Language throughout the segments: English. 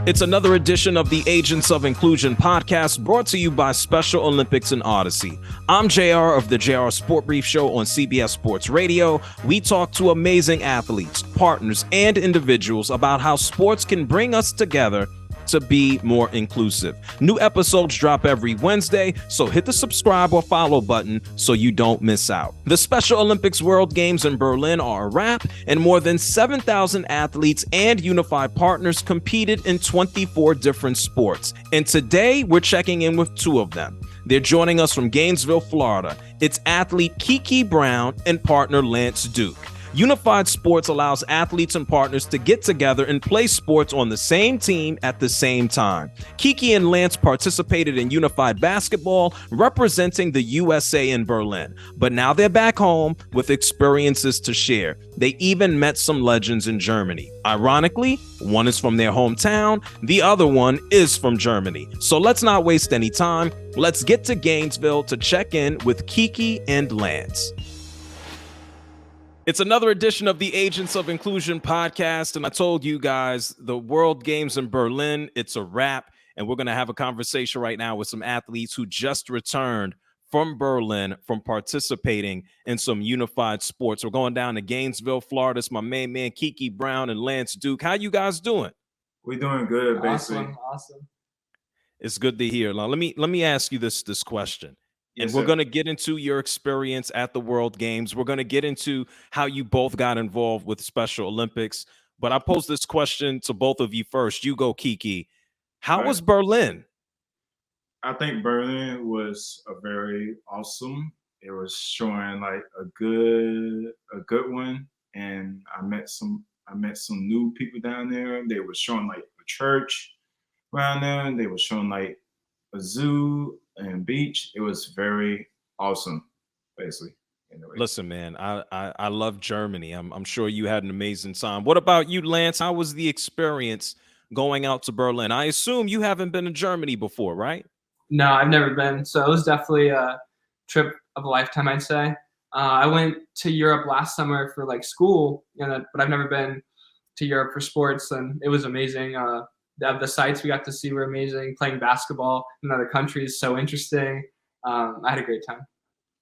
It's another edition of the Agents of Inclusion podcast brought to you by Special Olympics and Odyssey. I'm JR of the JR Sport Brief Show on CBS Sports Radio. We talk to amazing athletes, partners, and individuals about how sports can bring us together to be more inclusive. New episodes drop every Wednesday, so hit the subscribe or follow button so you don't miss out. The Special Olympics World Games in Berlin are a wrap, and more than 7,000 athletes and unified partners competed in 24 different sports. And today, we're checking in with two of them. They're joining us from Gainesville, Florida. It's athlete Keke Brown and partner Lance Duch. Unified sports allows athletes and partners to get together and play sports on the same team at the same time. Keke and Lance participated in unified basketball, representing the USA in Berlin. But now they're back home with experiences to share. They even met some legends in Germany. Ironically, one is from their hometown, the other one is from Germany. So let's not waste any time. Let's get to Gainesville to check in with Keke and Lance. It's another edition of the Agents of Inclusion podcast, and I told you guys the World Games in Berlin, it's a wrap, and we're going to have a conversation right now with some athletes who just returned from Berlin from participating in some unified sports. We're going down to Gainesville, Florida. It's my main man, Keke Brown and Lance Duch. How you guys doing? We're doing good, basically. Awesome. It's good to hear. Now, let me ask you this question. And Yes, we're sir. going to get into your experience at the World Games. We're going to get into how you both got involved with Special Olympics. But I pose this question to both of you first. You go, Keke. How Right. was Berlin? I think Berlin was a very awesome. It was showing like a good one, and I met some new people down there. They were showing like a church around there. And they were showing like a zoo and beach. It was very awesome, basically. Anyway. Listen, man, I love Germany. I'm sure you had an amazing time. What about you, Lance? How was the experience going out to Berlin? I assume you haven't been to Germany before, right? No, I've never been. So it was definitely a trip of a lifetime, I'd say. I went to Europe last summer for like school, but I've never been to Europe for sports, and it was amazing. The sites we got to see were amazing. Playing basketball in other countries, so interesting. I had a great time.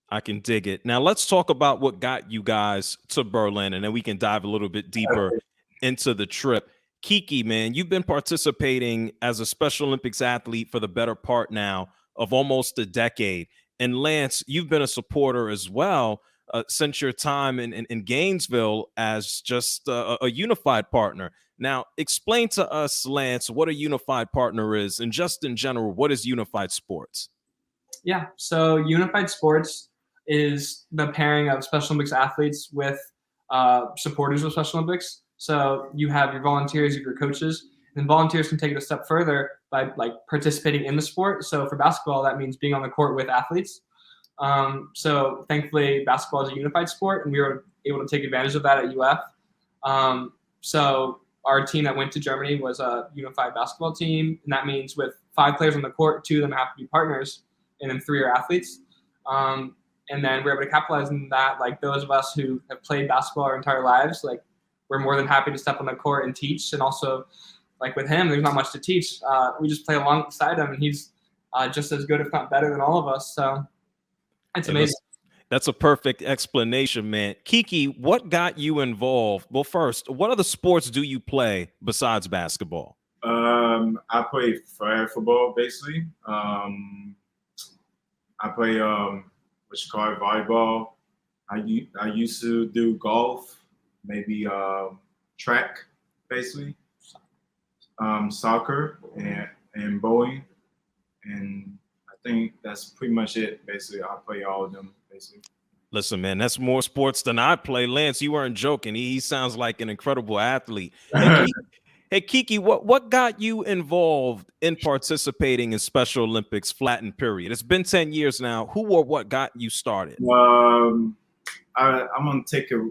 I can dig it. Now let's talk about what got you guys to Berlin, and then we can dive a little bit deeper into the trip. Keke, man, you've been participating as a Special Olympics athlete for the better part now of almost a decade. And Lance, you've been a supporter as well since your time in Gainesville as just a unified partner. Now, explain to us, Lance, what a unified partner is, and just in general, what is unified sports? Yeah, so unified sports is the pairing of Special Olympics athletes with supporters of Special Olympics. So you have your volunteers, you have your coaches, and volunteers can take it a step further by like participating in the sport. So for basketball, that means being on the court with athletes. So thankfully, basketball is a unified sport, and we were able to take advantage of that at UF. So our team that went to Germany was a unified basketball team, and that means with 5 players on the court, 2 of them have to be partners, and then 3 are athletes. And then we're able to capitalize on that. Like those of us who have played basketball our entire lives, like we're more than happy to step on the court and teach. And also, like with him, there's not much to teach. We just play alongside him, and he's just as good, if not better, than all of us. So it's amazing. That's a perfect explanation, man. Keke, what got you involved? Well, first, what other sports do you play besides basketball? I play flag football, basically. I play volleyball. I used to do golf, maybe track, basically. Soccer and bowling, and I think that's pretty much it. Basically, I play all of them. Basically. Listen, man, that's more sports than I play. Lance, you weren't joking. He sounds like an incredible athlete. Hey, Keke, what got you involved in participating in Special Olympics flat and period? It's been 10 years now. Who or what got you started? I'm gonna take a.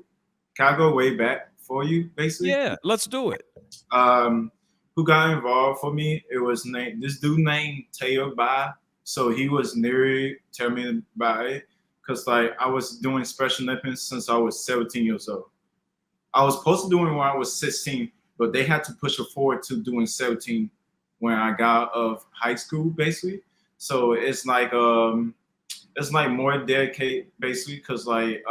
Can I go way back for you, basically? Yeah, let's do it. Who got involved for me? It was this dude named Tebow. So he was near telling me about it. Because like I was doing Special Olympics since I was 17 years old. I was supposed to do it when I was 16, but they had to push it forward to doing 17 when I got out of high school, basically. So it's like more dedicated, basically, because like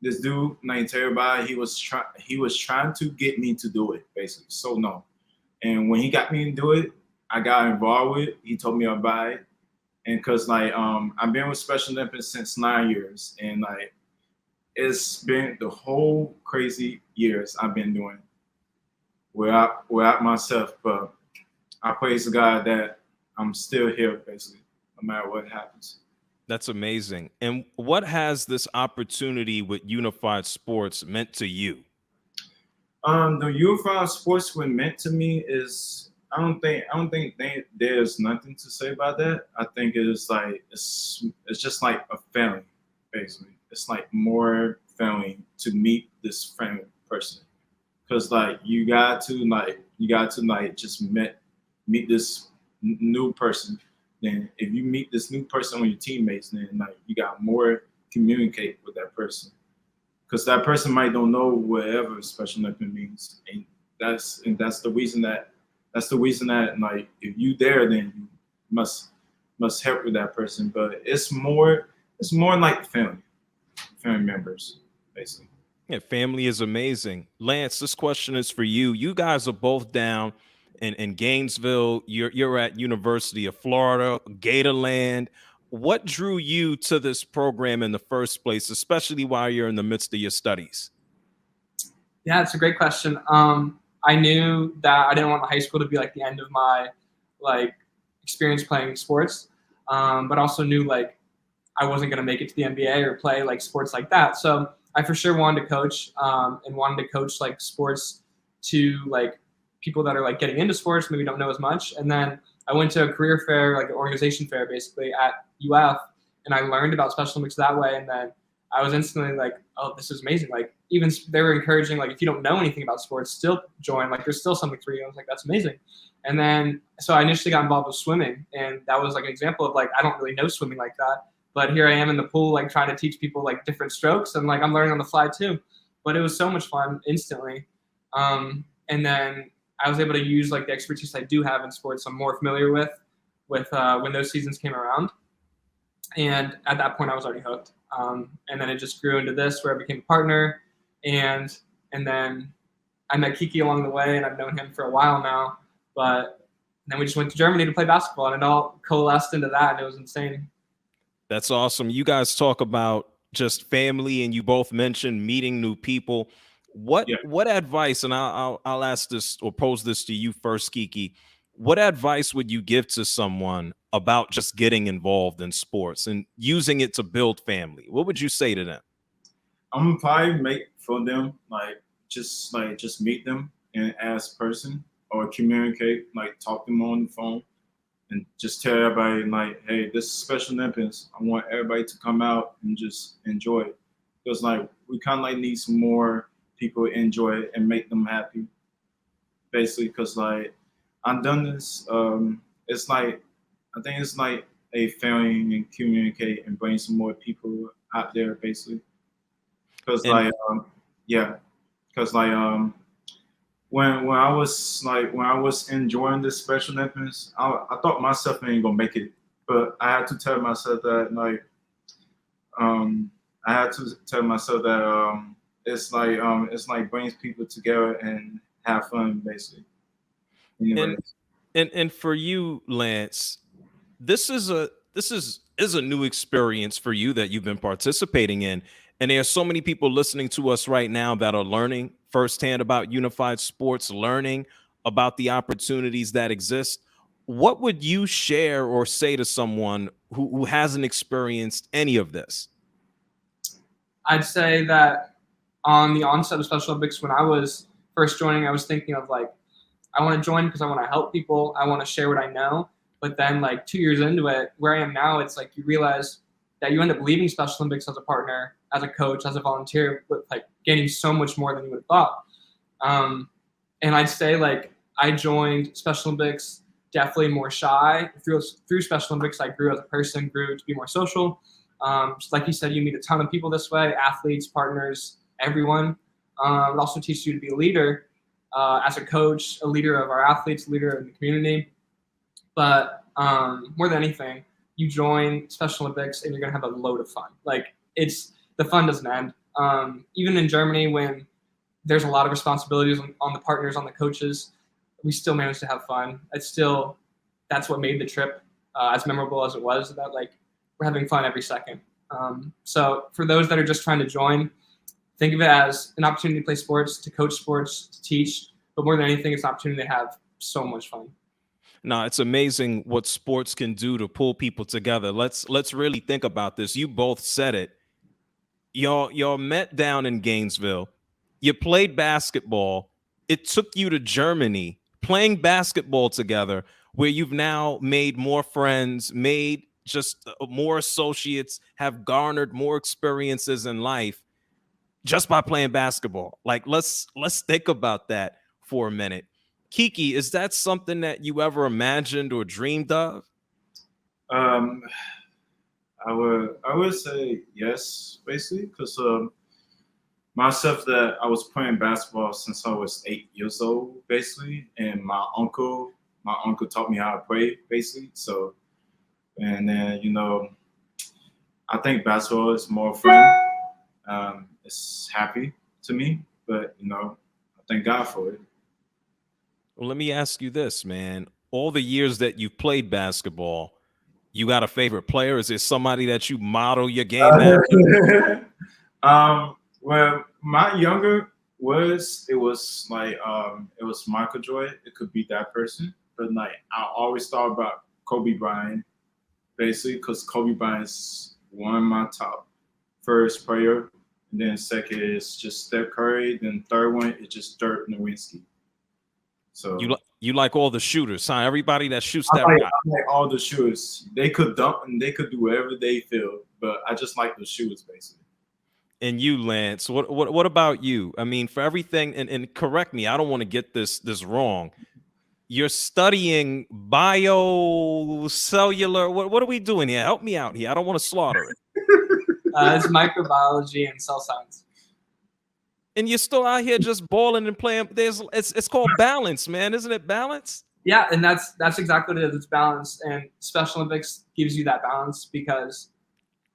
this dude named Terry, he was trying to get me to do it, basically. So no, and when he got me to do it, I got involved with it. He told me about it, and because like I've been with Special Olympics since 9 years, and like it's been the whole crazy years I've been doing without myself, but I praise God that I'm still here, basically, no matter what happens. That's amazing. And what has this opportunity with Unified Sports meant to you? The unified sports what meant to me is there's nothing to say about that. I think it is like it's just like a family, basically. It's like more family to meet this family person, because like you got to like just meet this new person. Then if you meet this new person with your teammates, then like you got more communicate with that person, because that person might don't know whatever Special Olympic means, and that's the reason that like if you there, then you must help with that person. But it's more like family members, basically. Yeah, family is amazing. Lance, this question is for you. You guys are both down in Gainesville. You're at University of Florida, Gatorland. What drew you to this program in the first place, especially while you're in the midst of your studies? Yeah, it's a great question. I knew that I didn't want high school to be like the end of my like experience playing sports, but also knew like I wasn't going to make it to the NBA or play like sports like that. So I for sure wanted to coach and wanted to coach like sports to like people that are like getting into sports, maybe don't know as much. And then I went to a career fair, like an organization fair basically at UF, and I learned about Special Olympics that way. And then I was instantly like, oh, this is amazing. Like even they were encouraging, like if you don't know anything about sports, still join. Like there's still something for you. I was like, that's amazing. And then so I initially got involved with swimming, and that was like an example of like I don't really know swimming like that, but here I am in the pool, like trying to teach people like different strokes, and like I'm learning on the fly too. But it was so much fun instantly. And then I was able to use like the expertise I do have in sports I'm more familiar with when those seasons came around. And at that point, I was already hooked. And then it just grew into this, where I became a partner, and then I met Keke along the way, and I've known him for a while now. But then we just went to Germany to play basketball, and it all coalesced into that, and it was insane. That's awesome. You guys talk about just family, and you both mentioned meeting new people. What advice? And I'll ask this or pose this to you first, Keke. What advice would you give to someone about just getting involved in sports and using it to build family? What would you say to them? I'm gonna probably make for them just meet them and as person, or communicate, like talk to them on the phone, and just tell everybody like, hey, this is Special Olympics. I want everybody to come out and just enjoy it, because like we kind of like need some more people to enjoy it and make them happy, basically. Because like I've done this. It's like I think it's like a family and communicate and bring some more people out there, basically. Because when I was enjoying this Special Olympics, I thought myself ain't gonna make it, but I had to tell myself that it's like brings people together and have fun, basically. And for you, Lance, this is a new experience for you that you've been participating in. And there are so many people listening to us right now that are learning firsthand about unified sports, learning about the opportunities that exist. What would you share or say to someone who hasn't experienced any of this? I'd say that on the onset of Special Olympics, when I was first joining, I was thinking of like, I want to join because I want to help people. I want to share what I know. But then like 2 years into it, where I am now, it's like you realize that you end up leaving Special Olympics as a partner, as a coach, as a volunteer, with like gaining so much more than you would have thought. And I'd say like I joined Special Olympics definitely more shy. Through Special Olympics, I grew as a person, grew to be more social. Just like you said, you meet a ton of people this way, athletes, partners, everyone. It also teaches you to be a leader. as a coach, a leader of our athletes, a leader in the community. But more than anything, you join Special Olympics and you're gonna have a load of fun. Like the fun doesn't end. Even in Germany, when there's a lot of responsibilities on the partners, on the coaches, we still managed to have fun. That's what made the trip as memorable as it was. That like we're having fun every second. So for those that are just trying to join, think of it as an opportunity to play sports, to coach sports, to teach. But more than anything, it's an opportunity to have so much fun. No, it's amazing what sports can do to pull people together. Let's really think about this. You both said it. Y'all met down in Gainesville. You played basketball. It took you to Germany playing basketball together, where you've now made more friends, made just more associates, have garnered more experiences in life just by playing basketball. Like let's think about that for a minute. Keke, is that something that you ever imagined or dreamed of? I would say yes, basically, because myself that I was playing basketball since I was 8 years old, basically, and my uncle taught me how to play, basically. So, and then I think basketball is more fun. It's happy to me, but I thank God for it. Well, let me ask you this, man. All the years that you've played basketball, you got a favorite player? Is there somebody that you model your game after? Well, my younger it was Michael Jordan. It could be that person, but like I always thought about Kobe Bryant, basically, because Kobe Bryant's one of my top first player, and then second is just Steph Curry. Then third one is just Dirk Nowitzki. So you like all the shooters, huh? Everybody that shoots that I rock. like all the shooters. They could dunk and they could do whatever they feel, but I just like the shooters, basically. And you, Lance, what about you? I mean, for everything, and correct me, I don't want to get this wrong. You're studying biocellular. What are we doing here? Help me out here. I don't want to slaughter it. It's microbiology and cell science. And you're still out here just balling and playing. It's called balance, man. Isn't it balance? Yeah, and that's exactly what it is. It's balance, and Special Olympics gives you that balance because,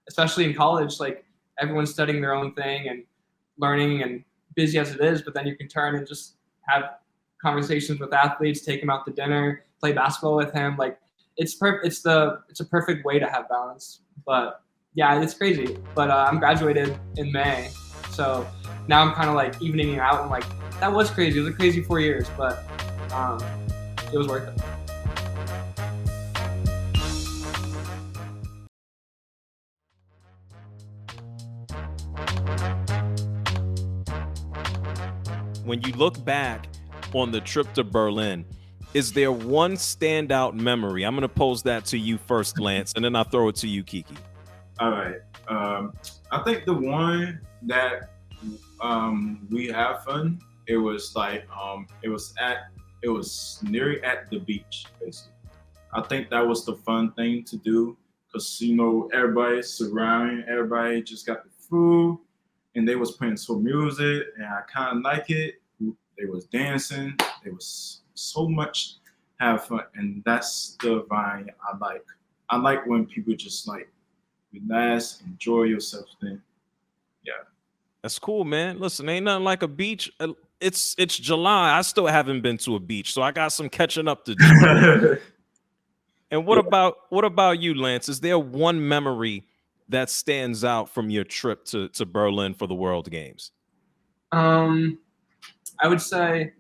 especially in college, like everyone's studying their own thing and learning and busy as it is, but then you can turn and just have conversations with athletes, take them out to dinner, play basketball with him. Like it's a perfect way to have balance. But yeah, it's crazy. But I'm graduated in May, so now I'm kind of like evening it out and like that was crazy. It was a crazy 4 years, but it was worth it. When you look back on the trip to Berlin, is there one standout memory? I'm going to pose that to you first, Lance, and then I'll throw it to you, Keke. All right. I think the one that we have fun. It was like it was near at the beach, basically. I think that was the fun thing to do because everybody's surrounding, everybody just got the food, and they was playing some music, and I kind of like it. They was dancing. It was so much have fun, and that's the vibe I like. I like when people just like relax, enjoy yourself. Then, yeah. That's cool, man. Listen, ain't nothing like a beach. It's July. I still haven't been to a beach, so I got some catching up to do. And what about you, Lance? Is there one memory that stands out from your trip to Berlin for the World Games? I would say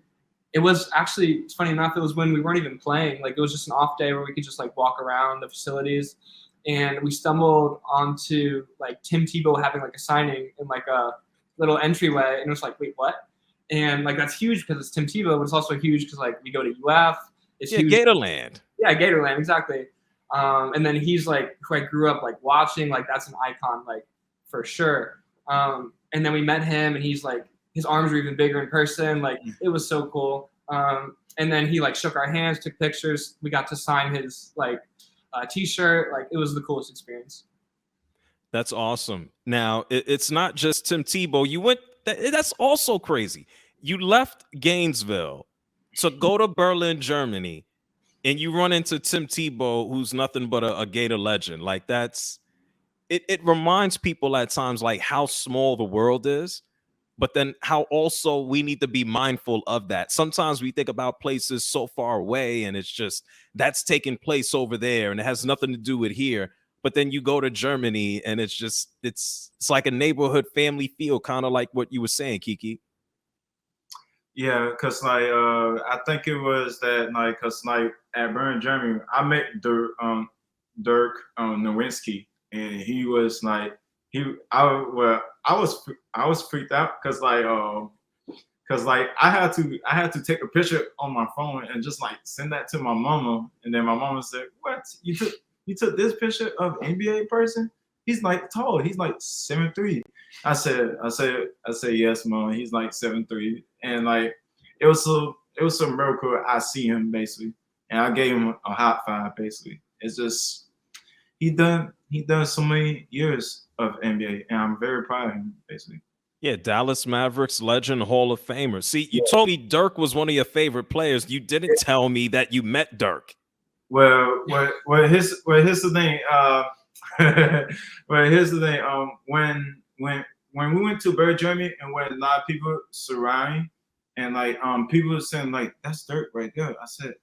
it was actually, it's funny enough, it was when we weren't even playing. Like it was just an off day where we could just like walk around the facilities, and we stumbled onto like Tim Tebow having like a signing in like a little entryway, and it was like, wait, what? And like that's huge because it's Tim Tebow, but it's also huge because like we go to UF. It's huge. Gatorland. Yeah, Gatorland, exactly. And then he's like who I grew up like watching, like that's an icon, like for sure. And then we met him, and he's like his arms were even bigger in person. Like it was so cool. And then he like shook our hands, took pictures. We got to sign his like T-shirt. Like it was the coolest experience. That's awesome. Now it's not just Tim Tebow. You went. That's also crazy. You left Gainesville to go to Berlin, Germany, and you run into Tim Tebow, who's nothing but a Gator legend. Like it reminds people at times like how small the world is, but then how also we need to be mindful of that. Sometimes we think about places so far away and it's just that's taking place over there and it has nothing to do with here. But then you go to Germany and it's just it's like a neighborhood family feel, kind of like what you were saying, Keke. Yeah, cause like I think it was that like cause like at Bern, Germany, I met Dirk Nowitzki, and he was like I was freaked out cause like I had to take a picture on my phone and just like send that to my mama, and then my mama said, "What you took this picture of NBA person? He's like tall, he's like 7'3". I said yes, mom. He's like 7'3", and like it was a miracle. I see him basically, and I gave him a high five. Basically, it's just he done so many years of NBA, and I'm very proud of him. Basically, Yeah, Dallas Mavericks legend, Hall of Famer. See, you told me Dirk was one of your favorite players. You didn't tell me that you met Dirk. Here's the thing. Well, here's the thing. When we went to Bird Germany and where a lot of people surrounding, and like people were saying like that's Dirk right there. I said,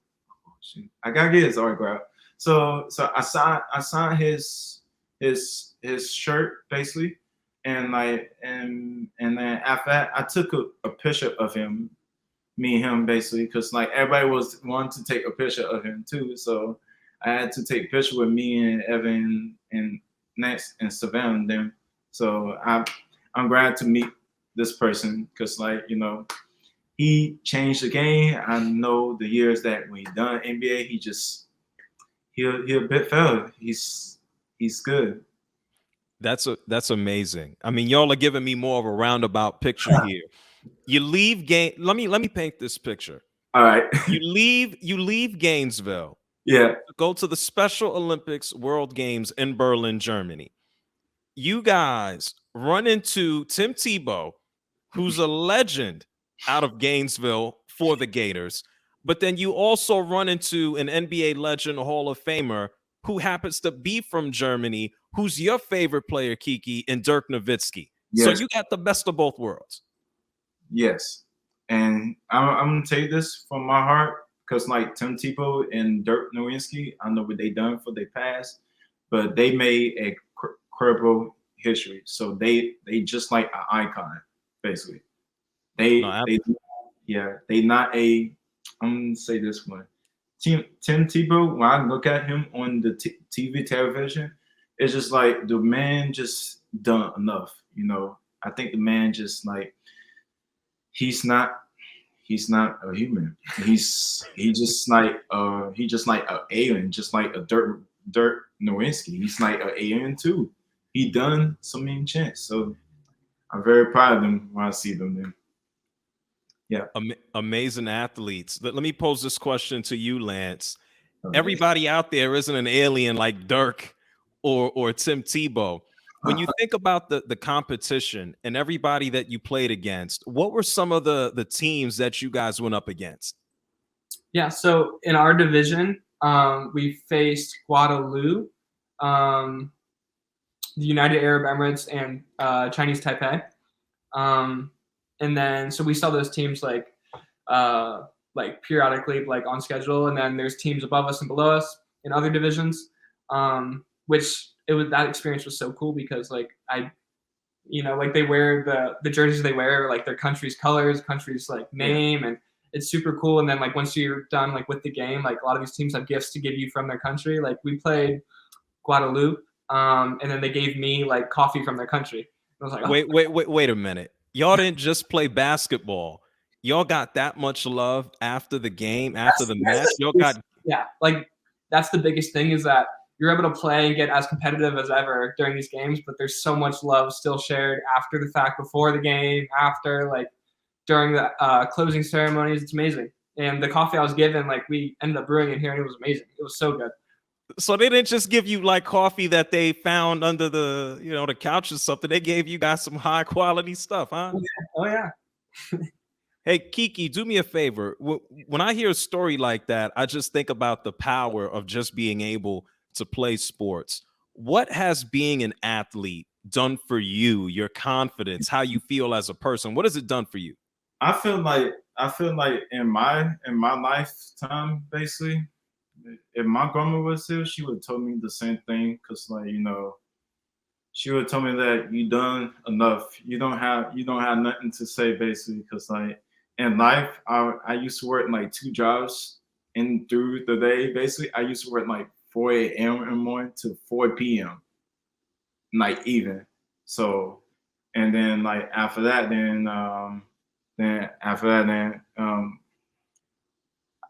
oh shit, I gotta get his autograph. So I signed his shirt basically, and like and then after that I took a picture of him, me and him basically, because like everybody was wanting to take a picture of him too. So I had to take a picture with me and Evan and Next and Savannah and them. So I'm glad to meet this person because like he changed the game. I know the years that when he done NBA, he a bit fella. He's good. That's amazing. I mean, y'all are giving me more of a roundabout picture here. You leave game. Let me paint this picture. All right. You leave Gainesville. Yeah. Go to the Special Olympics World Games in Berlin, Germany. You guys run into Tim Tebow, who's a legend out of Gainesville for the Gators. But then you also run into an NBA legend, Hall of Famer, who happens to be from Germany, who's your favorite player, Keke, and Dirk Nowitzki. Yes. So you got the best of both worlds. Yes. And I'm going to tell you this from my heart because like Tim Tebow and Dirk Nowitzki, I know what they done for their past, but they made a incredible history. So they just like an icon, basically. They not a, I'm going to say this one. Tim Tebow, when I look at him on the TV television, it's just like the man just done enough. I think the man just like, he's not a human. He's just like an alien, just like a Dirk Nowitzki. He's like an alien too. He done so many chants. So I'm very proud of them when I see them then. Yeah. Amazing athletes. Let me pose this question to you, Lance. Okay. Everybody out there isn't an alien like Dirk or Tim Tebow. When you think about the competition and everybody that you played against, what were some of the teams that you guys went up against? Yeah, so in our division, we faced Guadeloupe, the United Arab Emirates, and Chinese Taipei. And then so we saw those teams like periodically, like on schedule. And then there's teams above us and below us in other divisions, which that experience was so cool because like they wear the jerseys they wear, like their country's colors, country's like name, and it's super cool. And then like once you're done like with the game, like a lot of these teams have gifts to give you from their country. Like we played Guadeloupe, and then they gave me like coffee from their country. I was like, oh. Wait a minute. Y'all didn't just play basketball. Y'all got that much love after the game, after the match. Y'all got like that's the biggest thing is that you're able to play and get as competitive as ever during these games, but there's so much love still shared after the fact, before the game, after, like during the closing ceremonies. It's amazing. And the coffee I was given, like we ended up brewing it here, and it was amazing. It was so good. So they didn't just give you like coffee that they found under the, the couch or something. They gave you guys some high quality stuff, huh? Oh yeah. Hey, Keke, do me a favor. When I hear a story like that, I just think about the power of just being able to play sports. What has being an athlete done for you, your confidence, how you feel as a person? What has it done for you? I feel like in my lifetime, basically, if my grandma was here, she would tell me the same thing. Cause like she would tell me that you done enough. You don't have nothing to say basically. Cause like in life, I used to work like two jobs in through the day. Basically, I used to work like 4 a.m. in the morning to 4 p.m. like even. So and then like after that, then after that,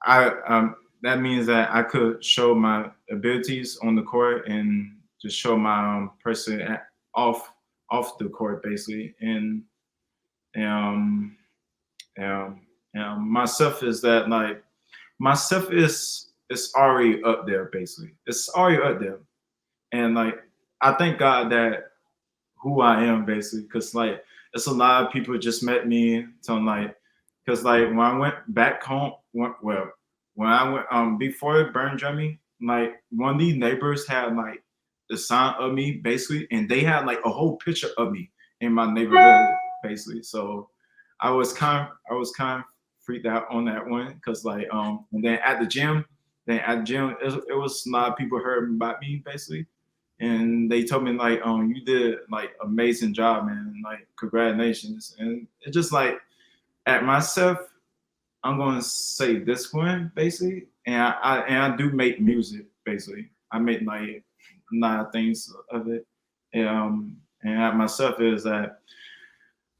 I that means that I could show my abilities on the court and just show my person off off the court basically. Um um myself is that like myself is already up there basically. It's already up there, and like I thank God that who I am basically, because like it's a lot of people just met me telling like, because like when I went back home, when I went before it burned Germany, like one of these neighbors had like the sign of me basically, and they had like a whole picture of me in my neighborhood basically. So I was kind of freaked out on that one because like and then at the gym it was a lot of people heard about me basically, and they told me like, you did like amazing job, man. Like, congratulations. And it's just like at myself, I'm gonna say this one basically, and I do make music basically. I make like a lot of things of it. And at myself is that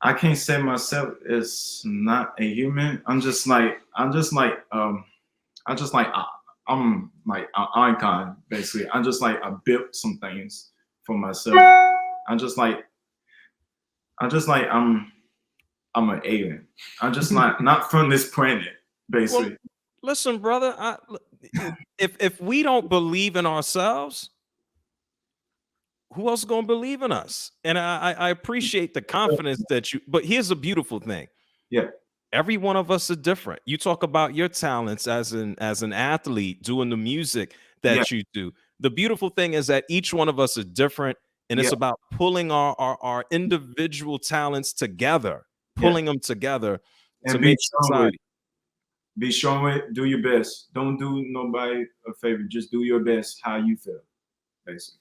I can't say myself is not a human. I'm like an icon basically. I'm just like I built some things for myself. I'm just like I'm just like I'm an alien. I'm just not from this planet Well, basically. listen, brother, if we don't believe in ourselves, who else is gonna believe in us? And I appreciate the confidence that you. But here's a beautiful thing: Yeah, every one of us are different. You talk about your talents as an athlete doing the music yeah, that you do. The beautiful thing is that each one of us is different, and yeah, it's about pulling our individual talents together, yeah. pulling them together to And make society. be strong with it. Do your best. Don't do nobody a favor. Just do your best how you feel basically.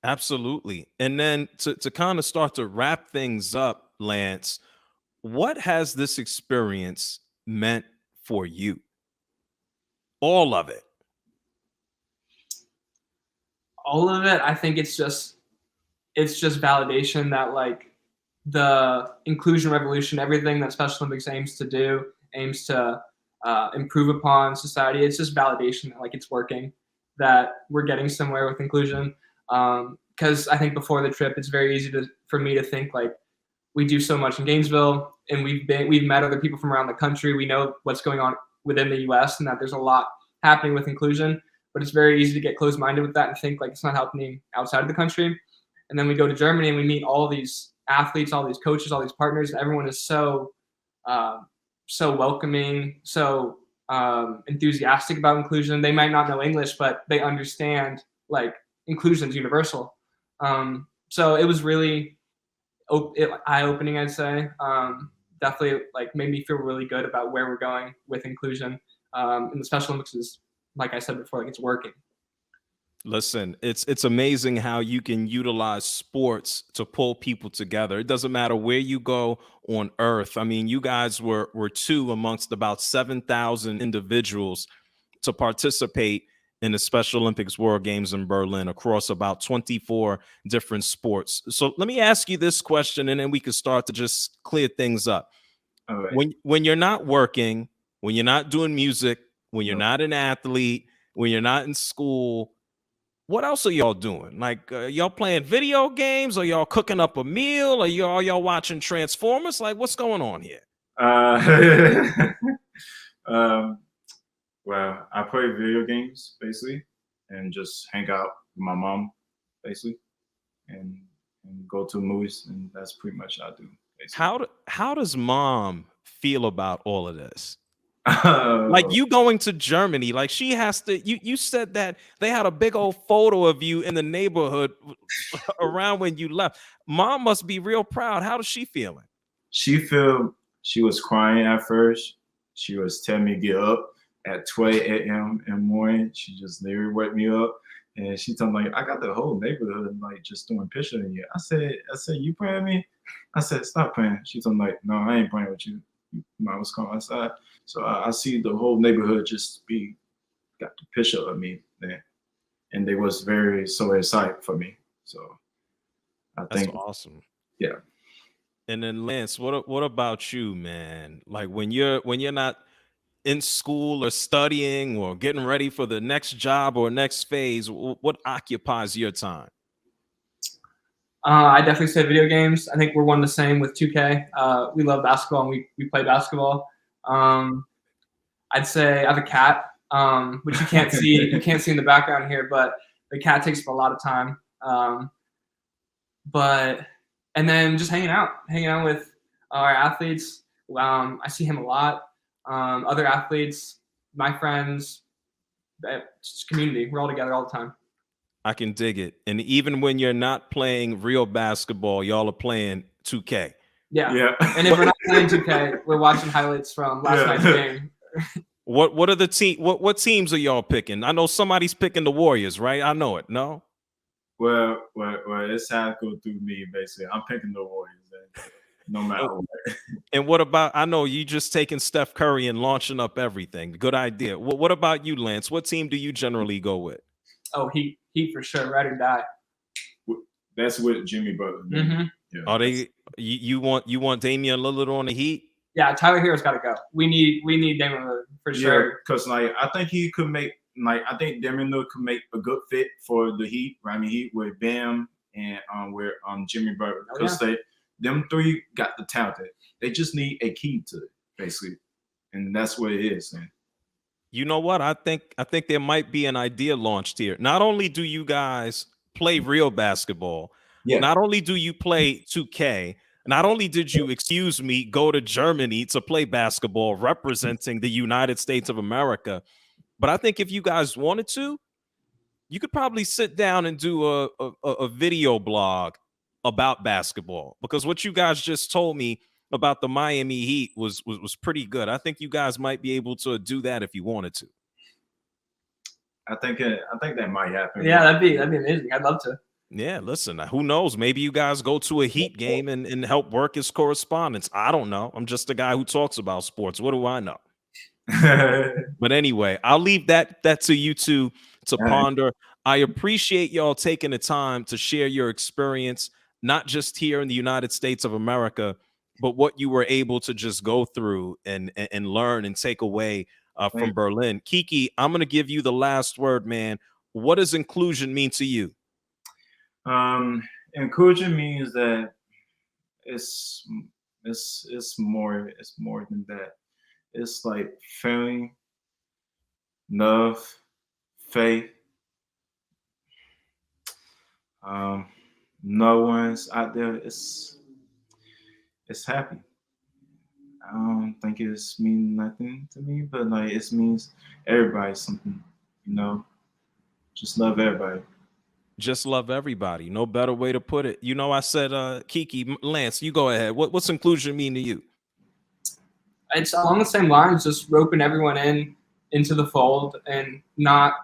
Absolutely. And then to kind of start to wrap things up, Lance, what has this experience meant for you? All of it. All of it, I think it's just validation that like the inclusion revolution, everything that Special Olympics aims to do, aims to improve upon society. It's just validation that like it's working, that we're getting somewhere with inclusion. Because I think before the trip, it's very easy for me to think like we do so much in Gainesville, and we've met other people from around the country. We know what's going on within the U.S. and that there's a lot happening with inclusion. But it's very easy to get closed-minded with that and think like it's not happening outside of the country. And then we go to Germany and we meet all these athletes, all these coaches, all these partners, and everyone is so welcoming, so enthusiastic about inclusion. They might not know English, but they understand like inclusion is universal. So it was really eye-opening, I'd say. Definitely like made me feel really good about where we're going with inclusion. And the Special Olympics is, like I said before, like it's working. Listen, it's amazing how you can utilize sports to pull people together. It doesn't matter where you go on earth. I mean, you guys were two amongst about 7,000 individuals to participate in the Special Olympics World Games in Berlin across about 24 different sports. So let me ask you this question, and then we can start to just clear things up. All right. When you're not working, when you're not doing music, when you're No. not an athlete, when you're not in school, what else are y'all doing? Like, y'all playing video games? Or y'all cooking up a meal? Or y'all watching Transformers? Like, what's going on here? Uh, um, well, I play video games basically, and just hang out with my mom basically, and go to movies, and that's pretty much what I do basically. How does mom feel about all of this? Like you going to Germany, like she has to. You said that they had a big old photo of you in the neighborhood around when you left. Mom must be real proud. How is she feeling? She was crying at first. She was telling me to get up at 12 a.m. in the morning. She just literally woke me up. And she told me, like, I got the whole neighborhood like just doing pictures of you. I said, you playing with me? I said, stop playing. She told me, like, no, I ain't playing with you. Mom was coming outside. So I see the whole neighborhood just got the picture of me there. And they was very so excited for me. So I think That's awesome. Yeah. And then Lance, what about you, man? Like when you're not in school or studying or getting ready for the next job or next phase, what occupies your time? I definitely say video games. I think we're one the same with 2K. We love basketball and we play basketball. I'd say I have a cat, which you can't see. You can't see in the background here, but the cat takes up a lot of time. And then just hanging out with our athletes. I see him a lot. Other athletes, my friends, just community. We're all together all the time. I can dig it. And even when you're not playing real basketball, y'all are playing 2K. Yeah. And if we're not playing 2K, we're watching highlights from last night's game. What are the what teams are y'all picking? I know somebody's picking the Warriors, right? I know it. No? Well, it's how to go through me, basically. I'm picking the Warriors, no matter what. And what about, I know you just taking Steph Curry and launching up everything. Good idea. What about you, Lance? What team do you generally go with? Oh, Heat for sure, ride or die. That's with Jimmy Butler. Mm-hmm. Yeah, are they? You want Damian Lillard on the Heat? Yeah, Tyler Hero's got to go. We need Damian Lillard for sure. Because like I think he could make I think Damian Lillard could make a good fit for the Heat. Miami Heat with Bam and with Jimmy Butler, because them three got the talent. They just need a key to it, basically, and that's what it is. Man. You know what? I think there might be an idea launched here. Not only do you guys play real basketball, not only do you play 2K, not only did you, excuse me, go to Germany to play basketball representing the United States of America, but I think if you guys wanted to, you could probably sit down and do a video blog about basketball, because what you guys just told me about the Miami Heat was pretty good. I think you guys might be able to do that if you wanted to. I think that might happen. Yeah, that'd be amazing. I'd love to. Yeah, listen, who knows? Maybe you guys go to a Heat game and help work as correspondents. I don't know. I'm just a guy who talks about sports. What do I know? But anyway, I'll leave that to you two to ponder. I appreciate y'all taking the time to share your experience, not just here in the United States of America, but what you were able to just go through and learn and take away from Berlin. Keke, I'm going to give you the last word, man. What does inclusion mean to you? Inclusion means that it's more than that. It's like feeling, love, faith. No one's out there. It's happy. I don't think it's mean nothing to me, but like it means everybody something. Just love everybody. Just love everybody. No better way to put it. I said, Keke, Lance, you go ahead. What's inclusion mean to you? It's along the same lines, just roping everyone into the fold and not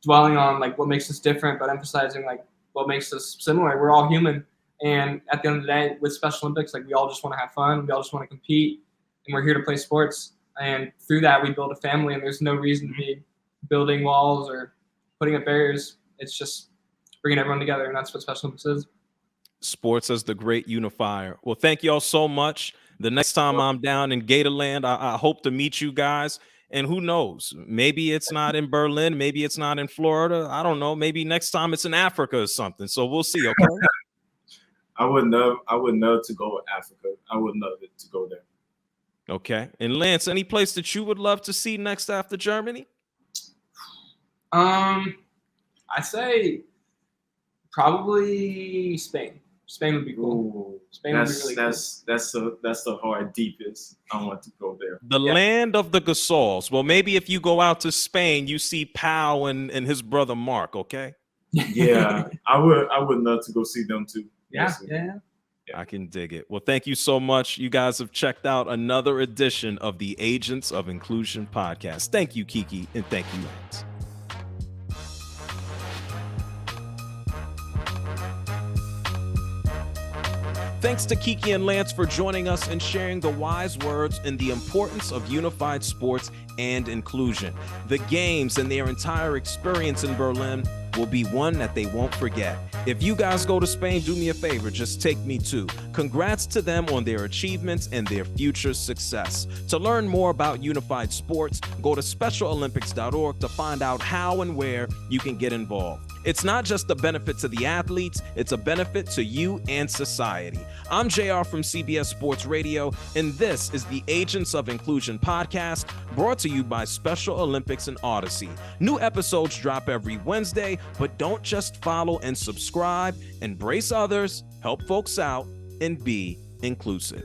dwelling on like what makes us different, but emphasizing like what makes us similar. We're all human. And at the end of the day, with Special Olympics, like we all just want to have fun. We all just want to compete, and we're here to play sports. And through that, we build a family, and there's no reason to be building walls or putting up barriers. It's just bringing everyone together, and that's what Special Olympics is. Sports as the great unifier. Well, thank you all so much. The next time I'm down in Gatorland, I hope to meet you guys. And who knows? Maybe it's not in Berlin. Maybe it's not in Florida. I don't know. Maybe next time it's in Africa or something. So we'll see. Okay. I would love to go to Africa. I would love it to go there. Okay. And Lance, any place that you would love to see next after Germany? I say probably Spain. Spain would be cool. Ooh, Spain would be that's really that's the hard deepest. I want to go there. The land of the Gasols. Well, maybe if you go out to Spain, you see Pau and his brother Mark, okay? Yeah, I would love to go see them too. Yeah, Yes, yeah. I can dig it. Well, thank you so much. You guys have checked out another edition of the Agents of Inclusion podcast. Thank you, Keke, and thank you, Lance. Thanks to Keke and Lance for joining us and sharing the wise words and the importance of unified sports and inclusion. The games and their entire experience in Berlin will be one that they won't forget. If you guys go to Spain, do me a favor, just take me too. Congrats to them on their achievements and their future success. To learn more about unified sports, go to specialolympics.org to find out how and where you can get involved. It's not just a benefit to the athletes, it's a benefit to you and society. I'm JR from CBS Sports Radio, and this is the Agents of Inclusion podcast, brought to you by Special Olympics and Odyssey. New episodes drop every Wednesday, but don't just follow and subscribe. Embrace others, help folks out, and be inclusive.